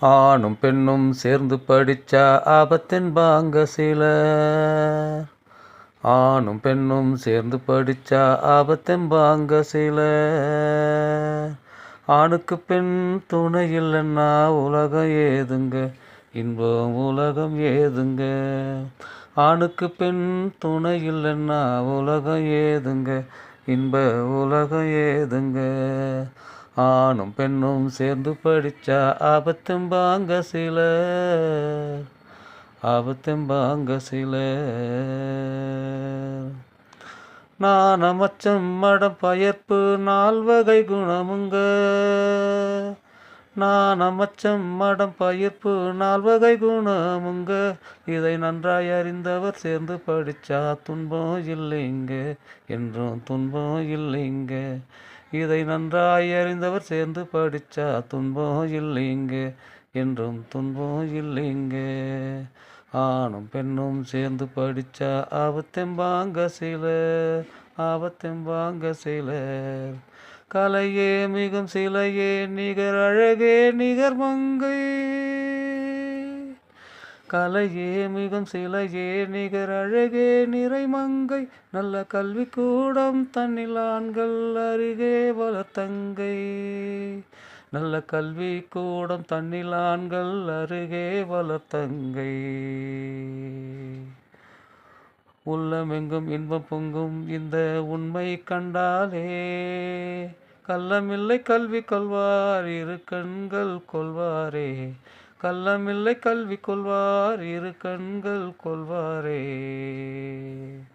ஆணும் பெண்ணும் சேர்ந்து படிச்சா ஆபத்தென்பாங்க சிலர். ஆணும் பெண்ணும் சேர்ந்து படிச்சா ஆபத்தென்பாங்க சிலர். ஆணுக்கு பெண் துணை இல்லைன்னா உலகம் ஏதுங்க, இன்பம் உலகம் ஏதுங்க. ஆணுக்கு பெண் துணை இல்லைன்னா உலகம் ஏதுங்க, இன்ப உலகம் ஏதுங்க. ஆணும் பெண்ணும் சேர்ந்து படிச்சா ஆபத்தெம்பாங்க சிலர், ஆபத்தெம்பாங்க சிலர். நாணமச்சம் மடம் பயர்ப்பு நால்வகை குணமுங்க. நாணமச்சம் மடம் பயிர்ப்பு நால்வகை குணமுங்க. இதை நன்றாய் அறிந்தவர் சேர்ந்து படிச்சா துன்பம் இல்லைங்க, என்றும் துன்பம் இல்லைங்க. இதை நன்றாய் அறிந்தவர் சேர்ந்து படிச்சா துன்பம் இல்லைங்க, என்றும் துன்பம் இல்லைங்க. ஆணும் பெண்ணும் சேர்ந்து படிச்சா ஆபத்தெம்பாங்க சிலர், ஆபத்தெம்பாங்க சிலர். கலையே மிகும் சிலையே நிகர் அழகே நிகர் மங்கை. கலையே மிகும் சிலையே நிகர் அழகே நிறை மங்கை. நல்ல கல்வி கூடம் தன்னில் ஆண்கள் அருகே வளர்த்தங்கை. நல்ல கல்வி கூடம் தன்னில் ஆண்கள் அருகே வளர்த்தங்கை. உள்ளமெங்கும் இன்பம் பொங்கும் இந்த உண்மை கண்டாலே, கள்ளமில்லை கல்வி கொள்வார் இரு கண்கள் கொள்வாரே. கள்ளமில்லை கல்வி கொள்வார் இரு கண்கள் கொள்வாரே.